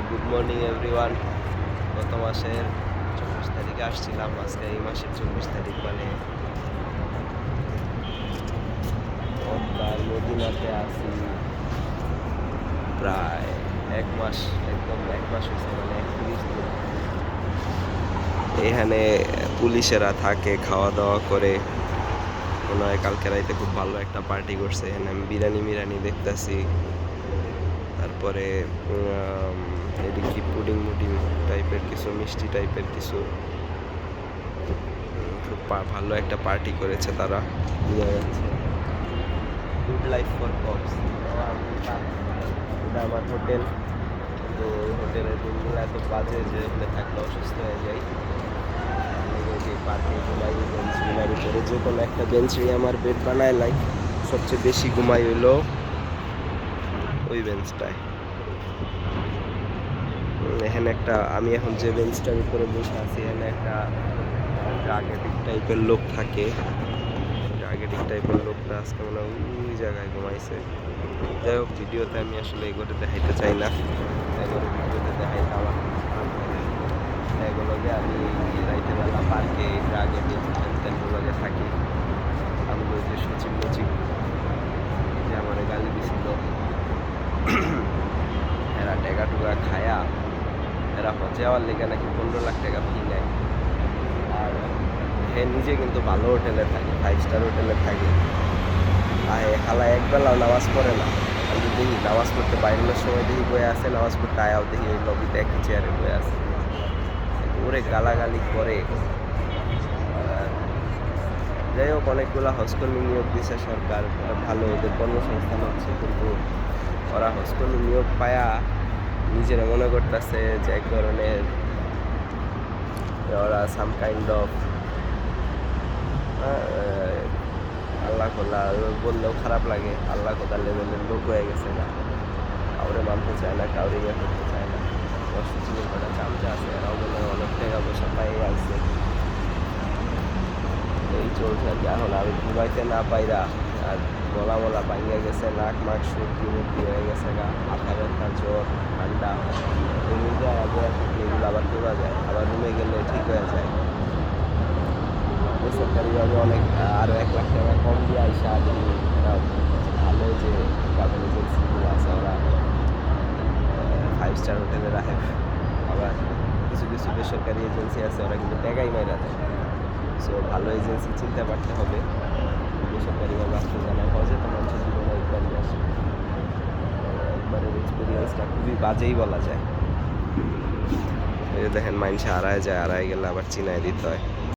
Good morning everyone. গত মাসের 24 তারিখে আসছিলাম, আজকে এই মাসের 24 তারিখ, মানে মক্কার মদিনাতে আছি প্রায় 1 মাস, একদম 1 মাস হয়েছে, মানে 31 দিন। এখানে পুলিশেরা থাকে, খাওয়া দাওয়া করে। মনে হয় কালকে রাইতে খুব ভালো একটা পার্টি করছে। এখানে আমি বিরিয়ানি মিরানি দেখতেছি। তারপরে এদিকে কি পুডিং মুডিং টাইপের কিছু, মিষ্টি টাইপের কিছু, খুব ভালো একটা পার্টি করেছে তারা। বোঝা যাচ্ছে গুড লাইফ ফর কপস। এটা আমার হোটেল, কিন্তু হোটেলের রুমগুলো এত বাজে যে এখানে থাকলে অসুস্থ হয়ে যাই। পার্কে ঘুমাই বেঞ্চগুলোর উপরে, যে কোনো একটা বেঞ্চই আমার বেড বানায়। লাইক সবচেয়ে বেশি ঘুমাই হইলো ওই বেঞ্চটায়। এখানে একটা, আমি এখন যে বেঞ্চটার উপরে বসে আছি, এখানে একটা ড্রাগেটিক টাইপের লোক থাকে। ড্রাগেটিক টাইপের লোকটা আজকে মনে হয় ওই জায়গায় ঘুমাইছে। যাই হোক, ভিডিওতে আমি আসলে এগুলো দেখাইতে চাই না। এগুলো ভিডিওতে দেখাইতে আমার এগুলোকে আমি রাইতের বেলা পার্কে ড্রাগেটিক টেনগুলোকে থাকি। আমি ওই যে সচিব মুচিব যে আমার গালি দিছিল, এরা টেকা টুকা খায়া এরা হজে যাওয়ার লেগে নাকি 15 লাখ টাকা ফি নেয়। আর হে নিজে কিন্তু ভালো হোটেলে থাকে, 5 স্টার হোটেলে থাকে। আর হালা একবেলাও নামাজ পড়ে না। আমি দেখি নামাজ পড়তে বাইরের সময় দেখি বয়ে আছে, নামাজ পড়তে আয়াও দেখি ওই লবিতে একই চেয়ারে বয়ে আছে। ওরে গালাগালি করে। যাই হোক, অনেকগুলো হজকর্মী নিয়োগ দিচ্ছে সরকার, ভালো, ওদের কর্মসংস্থান হচ্ছে। কিন্তু ওরা হজকর্মী নিয়োগ পায়া নিজেরা মনে করতেছে যে এক ধরনের ওরা সাম কাইন্ড অফ আল্লাহ খোলা, বললেও খারাপ লাগে, আল্লাহ খোদার লেভেলের লোক হয়ে গেছে না। কাউরে মানতে চায় না, কাউরে ইয়ে করতে চায় না। অসুচির কটা চামচা আছে, এরাও বলে অনেক টাকা পয়সা পাই আসছে। এই চলছে আর কি। এখন আমি ঘুমাইতে না পাইরা আর গলা মলা ভাঙিয়ে গেছে, নাক মাক সর্দি মর্দি হয়ে গেছে গা, মাথা ব্যথা, জ্বর, ঠান্ডা। এগুলো আবার করা যায়, আবার রুমে গেলে ঠিক হয়ে যায়। বেসরকারিভাবে অনেক আরও 1 লাখ টাকা কম দিয়ে আইসা ভালো যে ট্রাভেল এজেন্সিগুলো আছে, ওরা 5 স্টার হোটেলে রাখে। আবার কিছু কিছু বেসরকারি এজেন্সি আছে, ওরা কিন্তু টাকাই মাইরা দেয়। সো ভালো এজেন্সি চিনতে পারতে হবে। বেসরকারিভাবে আসতে জানায় হজে তো মানুষের জীবনে একবারই আসে, একবারের এক্সপিরিয়েন্সটা খুবই বাজেই বলা যায়। এই যে দেখেন, মাইনসে হারায় যায়, হারায় গেলে আবার চিনায় দিতে হয়।